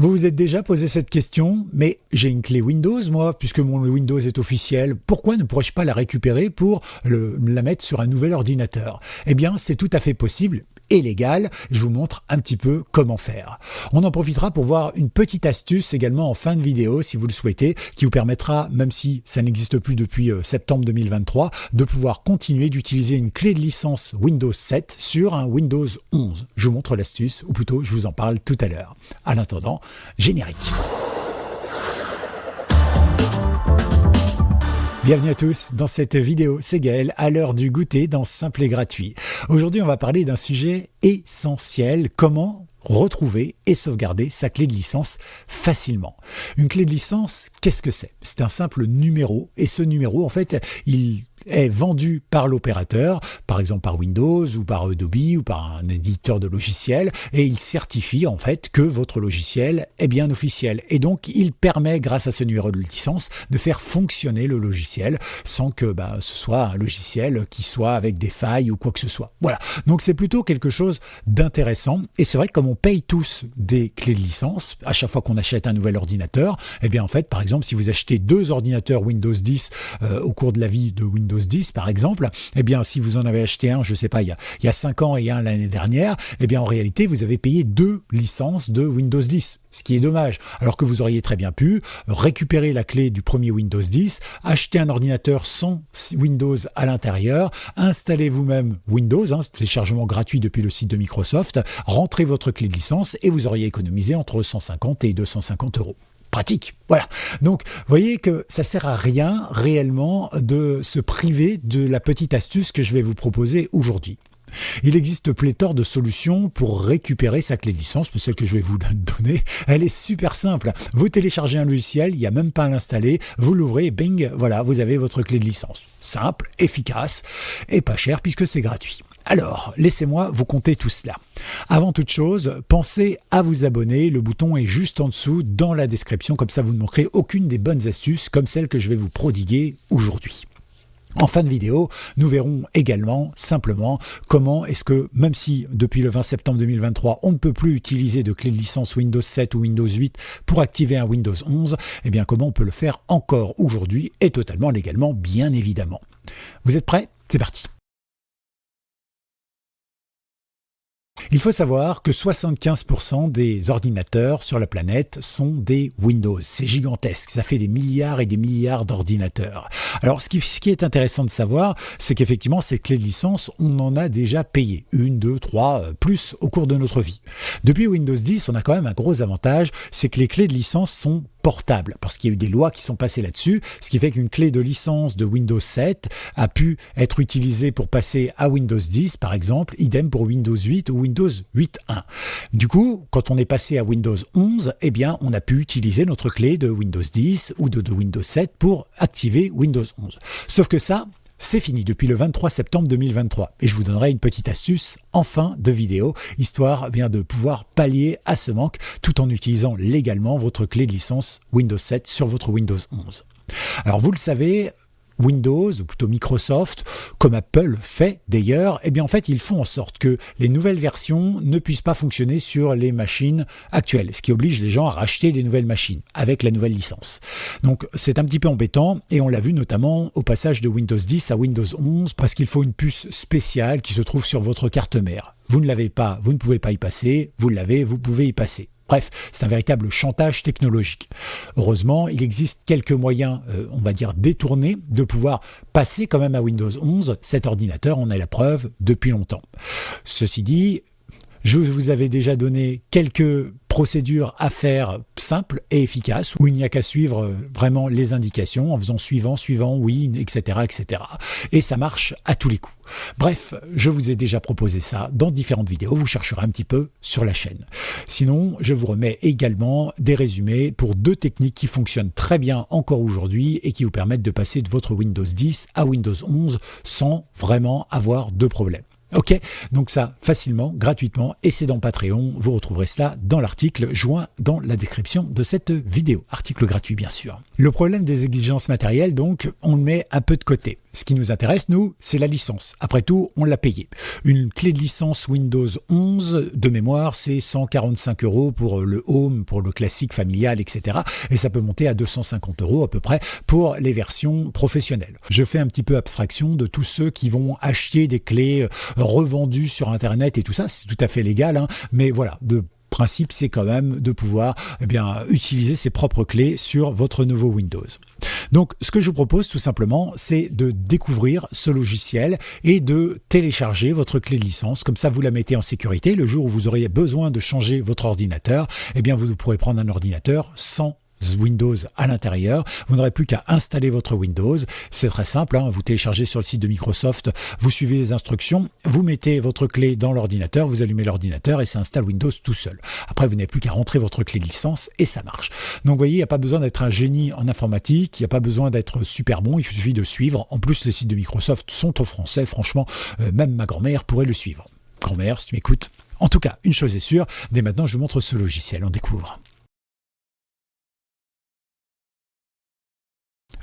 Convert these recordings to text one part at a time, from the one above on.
Vous vous êtes déjà posé cette question, mais j'ai une clé Windows, moi, puisque mon Windows est officiel, pourquoi ne pourrais-je pas la récupérer pour la mettre sur un nouvel ordinateur? Eh bien, c'est tout à fait possible et légal. Je vous montre un petit peu comment faire. On en profitera pour voir une petite astuce également en fin de vidéo, si vous le souhaitez, qui vous permettra, même si ça n'existe plus depuis septembre 2023, de pouvoir continuer d'utiliser une clé de licence Windows 7 sur un Windows 11. Je vous montre l'astuce, ou plutôt je vous en parle tout à l'heure. En attendant, générique. Bienvenue à tous dans cette vidéo, c'est Gaël, à l'heure du goûter dans Simple et Gratuit. Aujourd'hui, on va parler d'un sujet essentiel, comment retrouver et sauvegarder sa clé de licence facilement. Une clé de licence, qu'est-ce que c'est? C'est un simple numéro, et ce numéro, en fait, il est vendu par l'opérateur, par exemple par Windows ou par Adobe ou par un éditeur de logiciels, et il certifie en fait que votre logiciel est bien officiel. Et donc il permet, grâce à ce numéro de licence, de faire fonctionner le logiciel sans que ce soit un logiciel qui soit avec des failles ou quoi que ce soit. Voilà, donc c'est plutôt quelque chose d'intéressant, et c'est vrai que comme on paye tous des clés de licence à chaque fois qu'on achète un nouvel ordinateur, et bien en fait par exemple si vous achetez 2 ordinateurs Windows 10 au cours de la vie de Windows 10 par exemple, eh bien si vous en avez acheté un, je sais pas, il y a 5 ans et un l'année dernière, eh bien en réalité vous avez payé 2 licences de Windows 10, ce qui est dommage, alors que vous auriez très bien pu récupérer la clé du premier Windows 10, acheter un ordinateur sans Windows à l'intérieur, installer vous-même Windows, téléchargement gratuit depuis le site de Microsoft, rentrer votre clé de licence et vous auriez économisé entre 150 et 250 €. Pratique, voilà. Donc, vous voyez que ça sert à rien réellement de se priver de la petite astuce que je vais vous proposer aujourd'hui. Il existe pléthore de solutions pour récupérer sa clé de licence, mais celle que je vais vous donner, elle est super simple. Vous téléchargez un logiciel, il n'y a même pas à l'installer, vous l'ouvrez et bing, voilà, vous avez votre clé de licence. Simple, efficace et pas cher puisque c'est gratuit. Alors, laissez-moi vous conter tout cela. Avant toute chose, pensez à vous abonner, le bouton est juste en dessous dans la description, comme ça vous ne manquerez aucune des bonnes astuces comme celle que je vais vous prodiguer aujourd'hui. En fin de vidéo, nous verrons également simplement comment est-ce que, même si depuis le 20 septembre 2023, on ne peut plus utiliser de clé de licence Windows 7 ou Windows 8 pour activer un Windows 11, eh bien comment on peut le faire encore aujourd'hui et totalement légalement, bien évidemment. Vous êtes prêts? C'est parti! Il faut savoir que 75% des ordinateurs sur la planète sont des Windows. C'est gigantesque, ça fait des milliards et des milliards d'ordinateurs. Alors ce qui est intéressant de savoir, c'est qu'effectivement ces clés de licence, on en a déjà payé. 1, 2, 3, plus au cours de notre vie. Depuis Windows 10, on a quand même un gros avantage, c'est que les clés de licence sont portable, parce qu'il y a eu des lois qui sont passées là-dessus, ce qui fait qu'une clé de licence de Windows 7 a pu être utilisée pour passer à Windows 10 par exemple, idem pour Windows 8 ou Windows 8.1. Du coup, quand on est passé à Windows 11, eh bien on a pu utiliser notre clé de Windows 10 ou de Windows 7 pour activer Windows 11. Sauf que ça, c'est fini depuis le 23 septembre 2023 et je vous donnerai une petite astuce en fin de vidéo, histoire bien de pouvoir pallier à ce manque tout en utilisant légalement votre clé de licence Windows 7 sur votre Windows 11. Alors vous le savez, Windows, ou plutôt Microsoft, comme Apple fait d'ailleurs, eh bien en fait ils font en sorte que les nouvelles versions ne puissent pas fonctionner sur les machines actuelles, ce qui oblige les gens à racheter des nouvelles machines avec la nouvelle licence. Donc c'est un petit peu embêtant et on l'a vu notamment au passage de Windows 10 à Windows 11 parce qu'il faut une puce spéciale qui se trouve sur votre carte mère. Vous ne l'avez pas, vous ne pouvez pas y passer, vous l'avez, vous pouvez y passer. Bref, c'est un véritable chantage technologique. Heureusement, il existe quelques moyens, on va dire détournés, de pouvoir passer quand même à Windows 11. Cet ordinateur en est la preuve depuis longtemps. Ceci dit, je vous avais déjà donné quelques procédures à faire simples et efficaces, où il n'y a qu'à suivre vraiment les indications en faisant suivant, oui, etc., etc. Et ça marche à tous les coups. Bref, je vous ai déjà proposé ça dans différentes vidéos, vous chercherez un petit peu sur la chaîne. Sinon, je vous remets également des résumés pour 2 techniques qui fonctionnent très bien encore aujourd'hui et qui vous permettent de passer de votre Windows 10 à Windows 11 sans vraiment avoir de problème. Ok, donc ça facilement, gratuitement, et c'est dans Patreon. Vous retrouverez cela dans l'article joint dans la description de cette vidéo. Article gratuit bien sûr. Le problème des exigences matérielles, donc, on le met un peu de côté. Ce qui nous intéresse, nous, c'est la licence. Après tout, on l'a payé. Une clé de licence Windows 11, de mémoire, c'est 145 € pour le Home, pour le classique familial, etc. Et ça peut monter à 250 € à peu près pour les versions professionnelles. Je fais un petit peu abstraction de tous ceux qui vont acheter des clés revendues sur Internet et tout ça. C'est tout à fait légal, hein, mais voilà, de principe, c'est quand même de pouvoir utiliser ses propres clés sur votre nouveau Windows. Donc, ce que je vous propose tout simplement, c'est de découvrir ce logiciel et de télécharger votre clé de licence. Comme ça, vous la mettez en sécurité. Le jour où vous auriez besoin de changer votre ordinateur, vous pourrez prendre un ordinateur sans Windows à l'intérieur. Vous n'aurez plus qu'à installer votre Windows. C'est très simple, hein. Vous téléchargez sur le site de Microsoft, vous suivez les instructions, vous mettez votre clé dans l'ordinateur, vous allumez l'ordinateur et ça installe Windows tout seul. Après, vous n'avez plus qu'à rentrer votre clé de licence et ça marche. Donc, vous voyez, il n'y a pas besoin d'être un génie en informatique, il n'y a pas besoin d'être super bon, il suffit de suivre. En plus, les sites de Microsoft sont en français, franchement, même ma grand-mère pourrait le suivre. Grand-mère, si tu m'écoutes. En tout cas, une chose est sûre, dès maintenant, je vous montre ce logiciel, on découvre.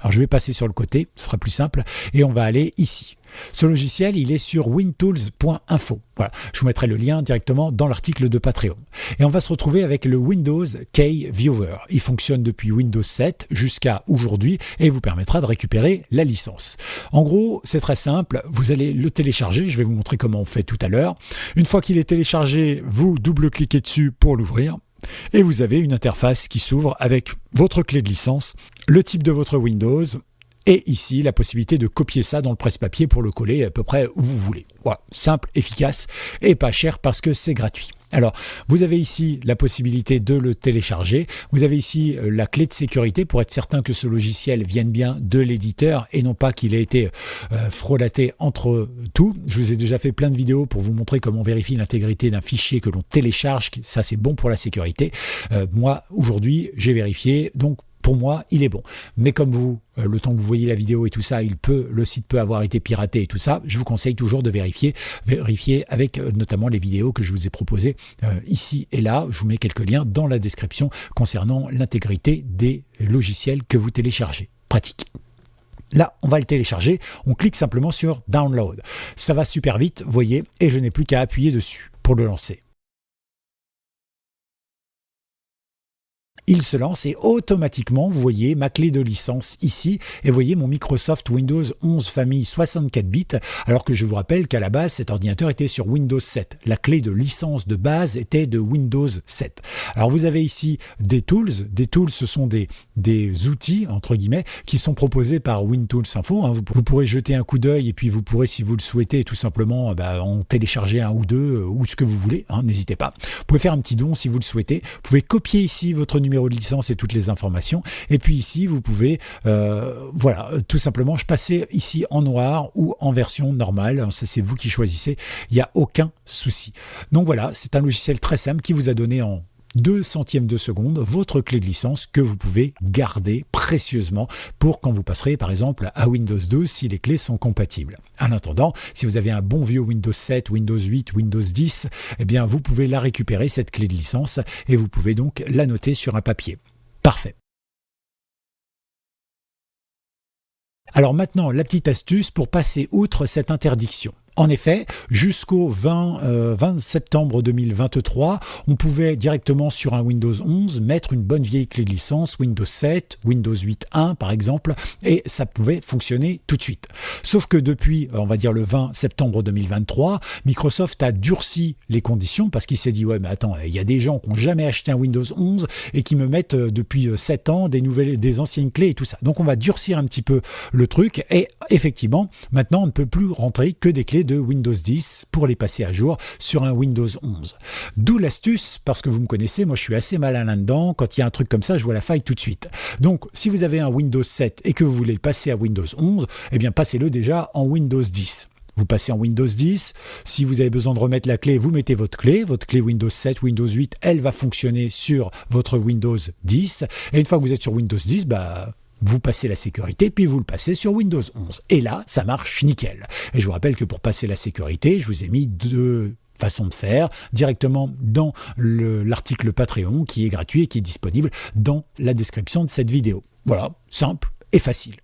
Alors je vais passer sur le côté, ce sera plus simple, et on va aller ici. Ce logiciel, il est sur wintools.info. Voilà, je vous mettrai le lien directement dans l'article de Patreon. Et on va se retrouver avec le Windows Key Viewer. Il fonctionne depuis Windows 7 jusqu'à aujourd'hui et vous permettra de récupérer la licence. En gros, c'est très simple, vous allez le télécharger, je vais vous montrer comment on fait tout à l'heure. Une fois qu'il est téléchargé, vous double-cliquez dessus pour l'ouvrir. Et vous avez une interface qui s'ouvre avec votre clé de licence, le type de votre Windows et ici la possibilité de copier ça dans le presse-papier pour le coller à peu près où vous voulez. Voilà, simple, efficace et pas cher parce que c'est gratuit. Alors, vous avez ici la possibilité de le télécharger. Vous avez ici la clé de sécurité pour être certain que ce logiciel vienne bien de l'éditeur et non pas qu'il ait été frelaté entre tout. Je vous ai déjà fait plein de vidéos pour vous montrer comment on vérifie l'intégrité d'un fichier que l'on télécharge. Ça, c'est bon pour la sécurité. Moi, aujourd'hui, j'ai vérifié, donc pour moi, il est bon. Mais comme vous, le temps que vous voyez la vidéo et tout ça, le site peut avoir été piraté et tout ça, je vous conseille toujours de vérifier avec notamment les vidéos que je vous ai proposées ici et là. Je vous mets quelques liens dans la description concernant l'intégrité des logiciels que vous téléchargez. Pratique. Là, on va le télécharger. On clique simplement sur Download. Ça va super vite, vous voyez, et je n'ai plus qu'à appuyer dessus pour le lancer. Il se lance et automatiquement, vous voyez ma clé de licence ici et vous voyez mon Microsoft Windows 11 famille 64 bits alors que je vous rappelle qu'à la base cet ordinateur était sur Windows 7. La clé de licence de base était de Windows 7. Alors vous avez ici des tools. Des tools, ce sont des outils entre guillemets qui sont proposés par WinTools Info. Vous pourrez jeter un coup d'œil et puis vous pourrez, si vous le souhaitez, tout simplement en télécharger un ou deux ou ce que vous voulez. N'hésitez pas. Vous pouvez faire un petit don si vous le souhaitez. Vous pouvez copier ici votre numéro de licence et toutes les informations et puis ici vous pouvez tout simplement passer ici en noir ou en version normale, ça c'est vous qui choisissez, il n'y a aucun souci. Donc voilà, c'est un logiciel très simple qui vous a donné en 2 centièmes de seconde votre clé de licence que vous pouvez garder précieusement pour quand vous passerez par exemple à Windows 12 si les clés sont compatibles. En attendant, si vous avez un bon vieux Windows 7, Windows 8, Windows 10, vous pouvez la récupérer cette clé de licence et vous pouvez donc la noter sur un papier. Parfait. Alors maintenant, la petite astuce pour passer outre cette interdiction. En effet, jusqu'au 20 septembre 2023, on pouvait directement sur un Windows 11 mettre une bonne vieille clé de licence Windows 7, Windows 8.1 par exemple, et ça pouvait fonctionner tout de suite. Sauf que depuis, on va dire le 20 septembre 2023, Microsoft a durci les conditions parce qu'il s'est dit « Ouais, mais attends, il y a des gens qui n'ont jamais acheté un Windows 11 et qui me mettent depuis 7 ans des anciennes clés et tout ça. » Donc on va durcir un petit peu le truc et effectivement, maintenant on ne peut plus rentrer que des clés de Windows 10 pour les passer à jour sur un Windows 11. D'où l'astuce, parce que vous me connaissez, moi je suis assez malin là-dedans, quand il y a un truc comme ça, je vois la faille tout de suite. Donc si vous avez un Windows 7 et que vous voulez le passer à Windows 11, passez-le déjà en Windows 10. Vous passez en Windows 10, si vous avez besoin de remettre la clé, vous mettez votre clé Windows 7, Windows 8, elle va fonctionner sur votre Windows 10, et une fois que vous êtes sur Windows 10, vous passez la sécurité, puis vous le passez sur Windows 11. Et là, ça marche nickel. Et je vous rappelle que pour passer la sécurité, je vous ai mis deux façon de faire, directement dans l'article Patreon qui est gratuit et qui est disponible dans la description de cette vidéo. Voilà, simple et facile.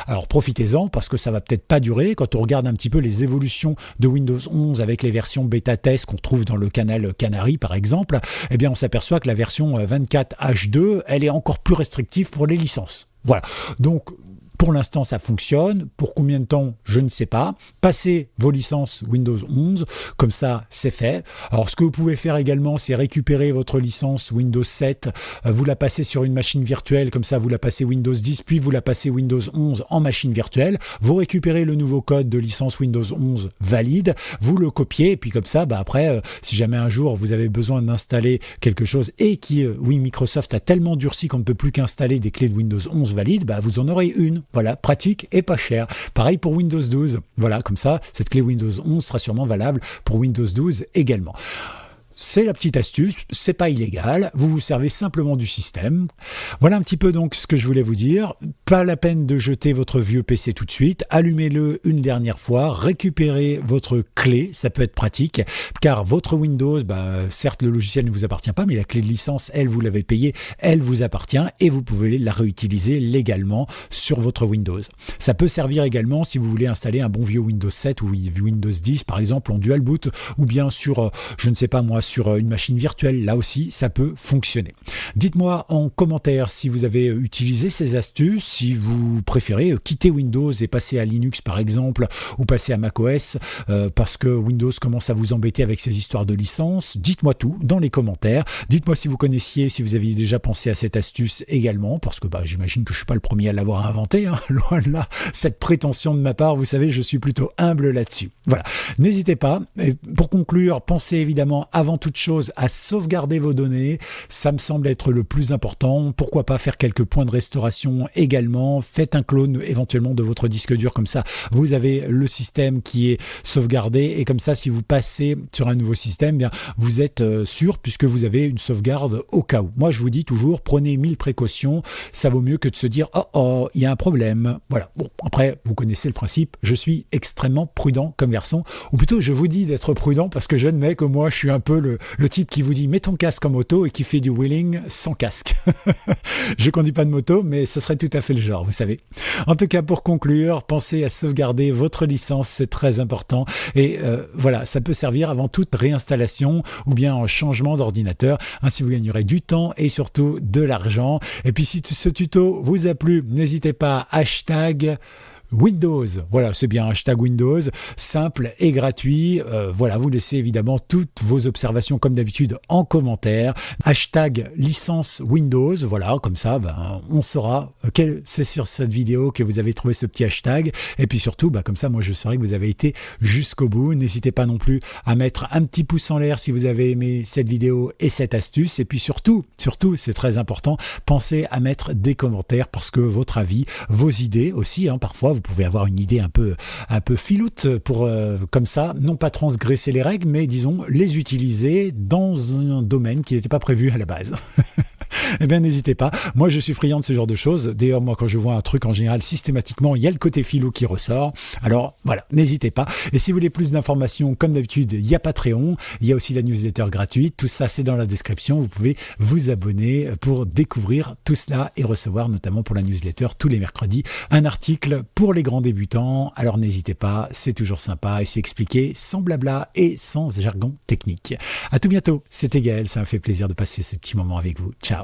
Alors profitez-en parce que ça va peut-être pas durer. Quand on regarde un petit peu les évolutions de Windows 11 avec les versions bêta test qu'on trouve dans le canal Canary par exemple, eh bien on s'aperçoit que la version 24H2, elle est encore plus restrictive pour les licences. Voilà, donc pour l'instant, ça fonctionne. Pour combien de temps, je ne sais pas. Passez vos licences Windows 11, comme ça, c'est fait. Alors, ce que vous pouvez faire également, c'est récupérer votre licence Windows 7, vous la passez sur une machine virtuelle, comme ça, vous la passez Windows 10, puis vous la passez Windows 11 en machine virtuelle. Vous récupérez le nouveau code de licence Windows 11 valide, vous le copiez, et puis comme ça, après, si jamais un jour vous avez besoin d'installer quelque chose et oui, Microsoft a tellement durci qu'on ne peut plus qu'installer des clés de Windows 11 valides, vous en aurez une. Voilà, pratique et pas cher. Pareil pour Windows 12. Voilà, comme ça, cette clé Windows 11 sera sûrement valable pour Windows 12 également. C'est la petite astuce, c'est pas illégal, vous vous servez simplement du système. Voilà un petit peu donc ce que je voulais vous dire. Pas la peine de jeter votre vieux PC tout de suite, allumez-le une dernière fois, récupérez votre clé, ça peut être pratique, car votre Windows, certes le logiciel ne vous appartient pas, mais la clé de licence, elle, vous l'avez payée, elle vous appartient et vous pouvez la réutiliser légalement sur votre Windows. Ça peut servir également si vous voulez installer un bon vieux Windows 7 ou Windows 10 par exemple en dual boot ou bien sur, je ne sais pas moi, sur une machine virtuelle, là aussi ça peut fonctionner. Dites-moi en commentaire si vous avez utilisé ces astuces, si vous préférez quitter Windows et passer à Linux par exemple, ou passer à macOS parce que Windows commence à vous embêter avec ces histoires de licence. Dites-moi tout dans les commentaires, dites-moi si vous connaissiez, si vous aviez déjà pensé à cette astuce également, parce que j'imagine que je suis pas le premier à l'avoir inventé, hein. Loin de là, cette prétention de ma part, vous savez, je suis plutôt humble là-dessus. Voilà, n'hésitez pas. Et pour conclure, pensez évidemment avant toute chose à sauvegarder vos données, ça me semble être le plus important. Pourquoi pas faire quelques points de restauration également, faites un clone éventuellement de votre disque dur, comme ça vous avez le système qui est sauvegardé et comme ça si vous passez sur un nouveau système, vous êtes sûr puisque vous avez une sauvegarde au cas où. Moi je vous dis toujours, prenez 1000 précautions, ça vaut mieux que de se dire oh il y a un problème. Voilà, bon après vous connaissez le principe, je suis extrêmement prudent comme garçon, ou plutôt je vous dis d'être prudent parce que j'admets que moi je suis un peu le type qui vous dit mets ton casque en moto et qui fait du wheeling sans casque. Je conduis pas de moto mais ce serait tout à fait le genre, vous savez. En tout cas pour conclure, pensez à sauvegarder votre licence, c'est très important et voilà, ça peut servir avant toute réinstallation ou bien en changement d'ordinateur, ainsi vous gagnerez du temps et surtout de l'argent. Et puis si ce tuto vous a plu, n'hésitez pas, hashtag Windows, voilà, c'est bien hashtag Windows, simple et gratuit. Voilà, vous laissez évidemment toutes vos observations comme d'habitude en commentaire. Hashtag licence Windows, voilà, comme ça, on saura que c'est sur cette vidéo que vous avez trouvé ce petit hashtag. Et puis surtout, comme ça, moi je saurai que vous avez été jusqu'au bout. N'hésitez pas non plus à mettre un petit pouce en l'air si vous avez aimé cette vidéo et cette astuce. Et puis surtout, c'est très important, pensez à mettre des commentaires parce que votre avis, vos idées aussi, parfois vous pouvez avoir une idée un peu filoute pour comme ça, non pas transgresser les règles, mais disons les utiliser dans un domaine qui n'était pas prévu à la base. Eh bien n'hésitez pas, moi je suis friand de ce genre de choses. D'ailleurs moi quand je vois un truc en général systématiquement il y a le côté philo qui ressort, alors voilà, n'hésitez pas. Et si vous voulez plus d'informations, comme d'habitude il y a Patreon, il y a aussi la newsletter gratuite, tout ça c'est dans la description, vous pouvez vous abonner pour découvrir tout cela et recevoir notamment pour la newsletter tous les mercredis un article pour les grands débutants. Alors n'hésitez pas, c'est toujours sympa et c'est expliqué sans blabla et sans jargon technique. À tout bientôt, c'était Gaël, ça m'a fait plaisir de passer ce petit moment avec vous. Ciao.